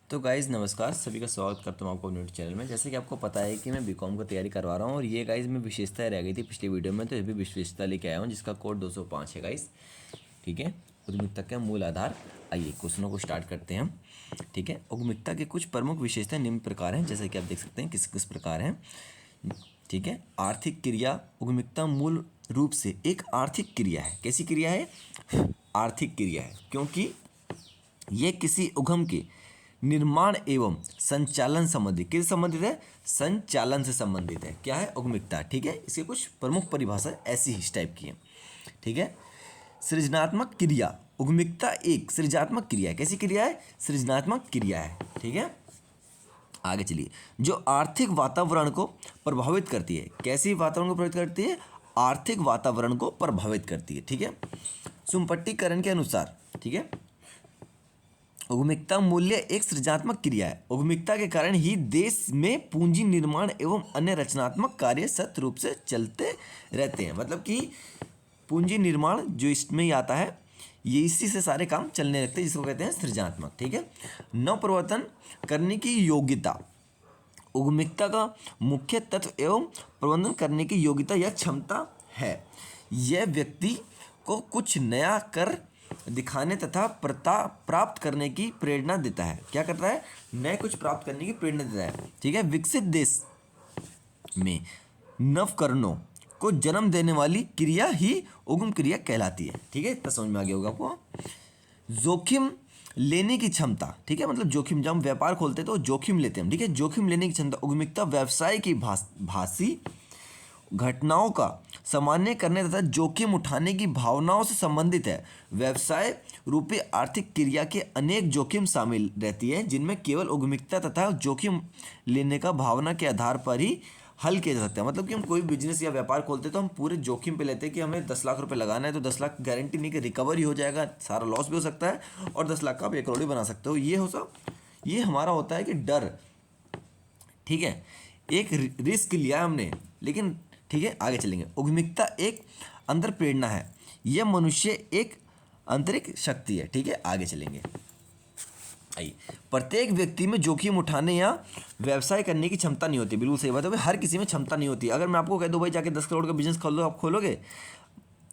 तो गाइज़ नमस्कार, सभी का स्वागत करता हूँ आपको न्यूट्री चैनल में। जैसे कि आपको पता है कि मैं बीकॉम का तैयारी करवा रहा हूँ और ये गाइज़ में विशेषता रह गई थी पिछली वीडियो में, तो ये भी विशेषता लेके आया हूँ जिसका कोड 205 है गाइज़। ठीक है, उद्यमिता का मूल आधार। आइए क्वेश्चनों को स्टार्ट करते हैं हम। ठीक है, उद्यमिता के कुछ प्रमुख विशेषताएं निम्न प्रकार हैं, जैसे कि आप देख सकते हैं किस किस प्रकार हैं। ठीक है, आर्थिक क्रिया। उद्यमिता मूल रूप से एक आर्थिक क्रिया है। कैसी क्रिया है? आर्थिक क्रिया है, क्योंकि ये किसी उद्यम के निर्माण एवं संचालन संबंधित, किस संबंधित है? संचालन से संबंधित है। क्या है? उद्यमिता। ठीक है, इसके कुछ प्रमुख परिभाषा ऐसी ही इस टाइप की है। ठीक है, सृजनात्मक क्रिया। उद्यमिता एक सृजनात्मक क्रिया है। कैसी क्रिया है? सृजनात्मक क्रिया है। ठीक है, आगे चलिए। जो आर्थिक वातावरण को प्रभावित करती है। कैसी वातावरण को प्रभावित करती है? आर्थिक वातावरण को प्रभावित करती है। ठीक है, सुपट्टीकरण के अनुसार। ठीक है, उद्यमिता मूल्य एक सृजनात्मक क्रिया है। उद्यमिता के कारण ही देश में पूंजी निर्माण एवं अन्य रचनात्मक कार्य सतत रूप से चलते रहते हैं। मतलब कि पूंजी निर्माण जो इसमें ही आता है, ये इसी से सारे काम चलने लगते हैं, जिसको कहते हैं सृजनात्मक। ठीक है, नवप्रवर्तन करने की योग्यता। उद्यमिता का मुख्य तत्व एवं प्रबंधन करने की योग्यता या क्षमता है। यह व्यक्ति को कुछ नया कर दिखाने तथा प्राप्त करने की प्रेरणा देता है। क्या करता है? नए कुछ प्राप्त करने की प्रेरणा देता है। ठीक है, विकसित देश में नवकरणों को जन्म देने वाली क्रिया ही उद्यम क्रिया कहलाती है। ठीक है, इतना समझ में आ गया होगा आपको। जोखिम लेने की क्षमता। ठीक है, मतलब जोखिम, जब हम व्यापार खोलते हैं तो जोखिम लेते हैं हम। ठीक है, जोखिम लेने की क्षमता। उद्यमिता व्यवसाय की भाषी घटनाओं का सामान्य करने तथा जोखिम उठाने की भावनाओं से संबंधित है। व्यवसाय रूपी आर्थिक क्रिया के अनेक जोखिम शामिल रहती है, जिनमें केवल उद्यमिता तथा जोखिम लेने का भावना के आधार पर ही हल किया जा सकता है। मतलब कि हम कोई बिजनेस या व्यापार खोलते हैं तो हम पूरे जोखिम पे लेते हैं कि हमें 10 लाख रुपए लगाना है, तो 10 लाख गारंटी नहीं कि रिकवरी हो जाएगा, सारा लॉस भी हो सकता है और 10 लाख का आप 1 करोड़ भी बना सकते हो। ये हो सब, ये हमारा होता है कि डर। ठीक है, एक रिस्क लिया हमने, लेकिन ठीक है, आगे चलेंगे। उद्यमिता एक अंतर प्रेरणा है। यह मनुष्य एक आंतरिक शक्ति है। ठीक है, आगे चलेंगे। आइए, प्रत्येक व्यक्ति में जोखिम उठाने या व्यवसाय करने की क्षमता नहीं होती। बिल्कुल सही बात है भाई, हर किसी में क्षमता नहीं होती। अगर मैं आपको कह दूं भाई जाके 10 करोड़ का बिजनेस खोल लो, आप खोलोगे?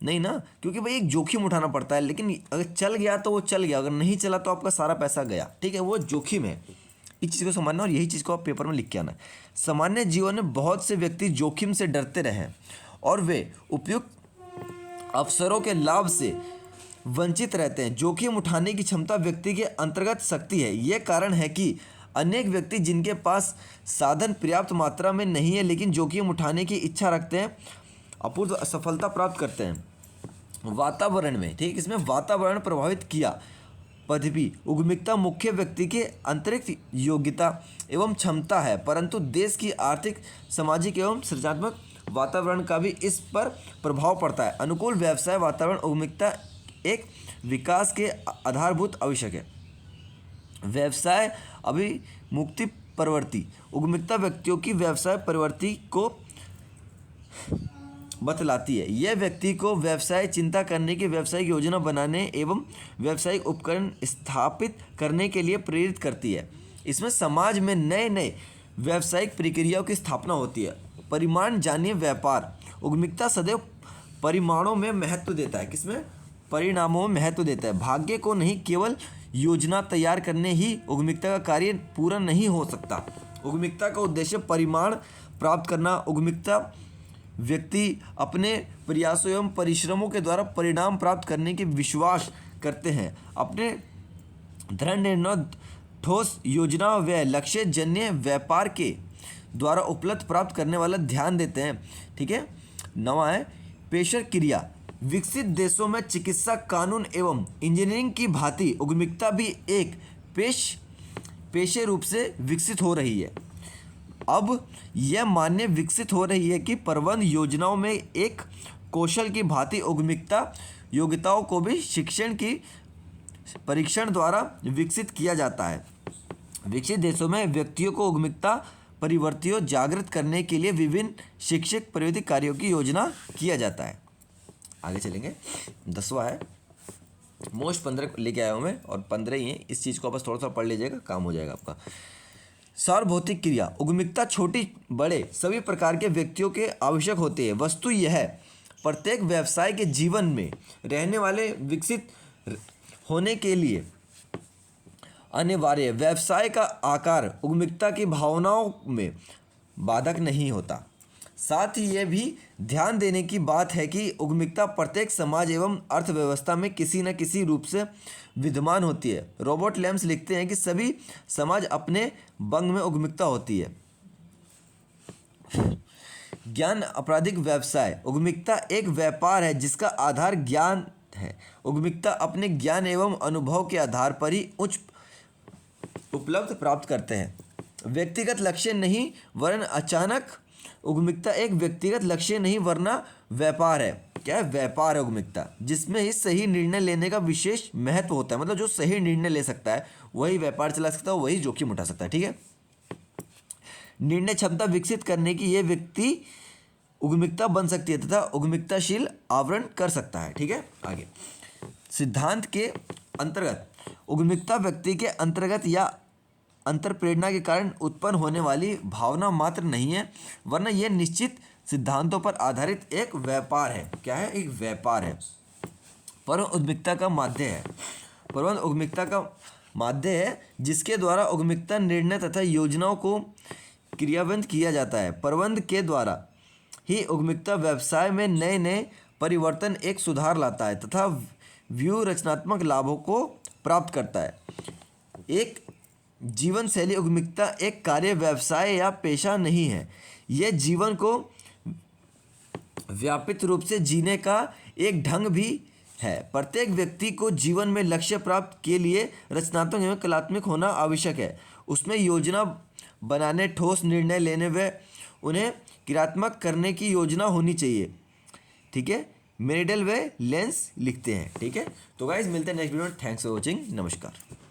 नहीं ना, क्योंकि भाई एक जोखिम उठाना पड़ता है। लेकिन अगर चल गया तो वो चल गया, अगर नहीं चला तो आपका सारा पैसा गया। ठीक है, वो जोखिम है। इस चीज़ को समझना और यही चीज़ को आप पेपर में लिख के आना। सामान्य जीवन में बहुत से व्यक्ति जोखिम से डरते रहे और वे उपयुक्त अवसरों के लाभ से वंचित रहते हैं। जोखिम उठाने की क्षमता व्यक्ति के अंतर्गत शक्ति है। यह कारण है कि अनेक व्यक्ति जिनके पास साधन पर्याप्त मात्रा में नहीं है लेकिन जोखिम उठाने की इच्छा रखते हैं, अपूर्व सफलता प्राप्त करते हैं। वातावरण में, ठीक, इसमें वातावरण प्रभावित किया पदवी। उद्यमिता मुख्य व्यक्ति के आंतरिक योग्यता एवं क्षमता है, परंतु देश की आर्थिक, सामाजिक एवं सृजनात्मक वातावरण का भी इस पर प्रभाव पड़ता है। अनुकूल व्यवसाय वातावरण उद्यमिता एक विकास के आधारभूत आवश्यक है। व्यवसाय अभिमुक्ति प्रवृत्ति। उद्यमिता व्यक्तियों की व्यवसाय प्रवृत्ति को बतलाती है। यह व्यक्ति को व्यवसाय चिंता करने की, व्यावसायिक योजना बनाने एवं व्यावसायिक उपकरण स्थापित करने के लिए प्रेरित करती है। इसमें समाज में नए नए व्यावसायिक प्रक्रियाओं की स्थापना होती है। परिमाण जानिए व्यापार। उद्यमिता सदैव परिमाणों में महत्व देता है। किसमें? परिणामों में महत्व देता है। भाग्य को नहीं, केवल योजना तैयार करने ही उद्यमिता का कार्य पूरा नहीं हो सकता। उद्यमिता का उद्देश्य परिमाण प्राप्त करना। उद्यमिता व्यक्ति अपने प्रयासों एवं परिश्रमों के द्वारा परिणाम प्राप्त करने के विश्वास करते हैं। अपने दृढ़ निर्णय, ठोस योजना व लक्ष्य जन्य व्यापार के द्वारा उपलब्ध प्राप्त करने वाला ध्यान देते हैं। ठीक है, नवा है पेशर क्रिया। विकसित देशों में चिकित्सा, कानून एवं इंजीनियरिंग की भांति उद्यमिता भी एक पेशे रूप से विकसित हो रही है। अब यह मान्य विकसित हो रही है कि प्रबंध योजनाओं में एक कौशल की भांति उद्यमिता योग्यताओं को भी शिक्षण की परीक्षण द्वारा विकसित किया जाता है। विकसित देशों में व्यक्तियों को उद्यमिता प्रवृत्तियों जागृत करने के लिए विभिन्न शिक्षक प्रायोगिक कार्यों की योजना किया जाता है। आगे चलेंगे। 10वां है मोस्ट 15 लेके आया हूँ मैं और 15 ही हैं। इस चीज़ को बस थोड़ा सा पढ़ लीजिएगा, काम हो जाएगा आपका। सार्वभौतिक क्रिया उद्यमिता छोटी बड़े सभी प्रकार के व्यक्तियों के आवश्यक होते हैं। वस्तु यह प्रत्येक व्यवसाय के जीवन में रहने वाले विकसित होने के लिए अनिवार्य। व्यवसाय का आकार उद्यमिता की भावनाओं में बाधक नहीं होता। साथ ही यह भी ध्यान देने की बात है कि उद्यमिता प्रत्येक समाज एवं अर्थव्यवस्था में किसी न किसी रूप से विद्यमान होती है। रॉबर्ट लेम्स लिखते हैं कि सभी समाज अपने बंग में उद्यमिता होती है। ज्ञान आपराधिक व्यवसाय उद्यमिता एक व्यापार है जिसका आधार ज्ञान है। उद्यमिता अपने ज्ञान एवं अनुभव के आधार पर ही उच्च उपलब्ध प्राप्त करते हैं। व्यक्तिगत लक्ष्य नहीं वरन अचानक उद्यमिता एक व्यक्तिगत लक्ष्य नहीं वरना व्यापार है। क्या है? व्यापार है उद्यमिता, जिसमें ही सही निर्णय लेने का विशेष महत्व होता है। मतलब जो सही निर्णय ले सकता है वही व्यापार चला सकता है, वही जोखिम उठा सकता है। ठीक है, निर्णय क्षमता विकसित करने की यह व्यक्ति उद्यमिता बन सकती है तथा उद्यमिताशील आवरण कर सकता है। ठीक है, आगे सिद्धांत के अंतर्गत उद्यमिता व्यक्ति के अंतर्गत या अंतर्प्रेरणा के कारण उत्पन्न होने वाली भावना मात्र नहीं है, वरना यह निश्चित सिद्धांतों पर आधारित एक व्यापार है। क्या है? एक व्यापार है। परंतु उद्यमिता का माध्य है। परंतु उद्यमिता का माध्य है जिसके द्वारा उद्यमिता निर्णय तथा योजनाओं को क्रियान्वित किया जाता है। प्रबंध के द्वारा ही उद्यमिता व्यवसाय में नए नए परिवर्तन एक सुधार लाता है तथा व्यू रचनात्मक लाभों को प्राप्त करता है। एक जीवन शैली उद्यमिता एक कार्य, व्यवसाय या पेशा नहीं है। यह जीवन को व्यापित रूप से जीने का एक ढंग भी है। प्रत्येक व्यक्ति को जीवन में लक्ष्य प्राप्त के लिए रचनात्मक एवं कलात्मक होना आवश्यक है। उसमें योजना बनाने, ठोस निर्णय लेने व उन्हें क्रियात्मक करने की योजना होनी चाहिए। ठीक है, मेरिडल व लेंस लिखते हैं। ठीक है, तो गाइस मिलते हैं नेक्स्ट वीडियो में। Thanks for watching. नमस्कार।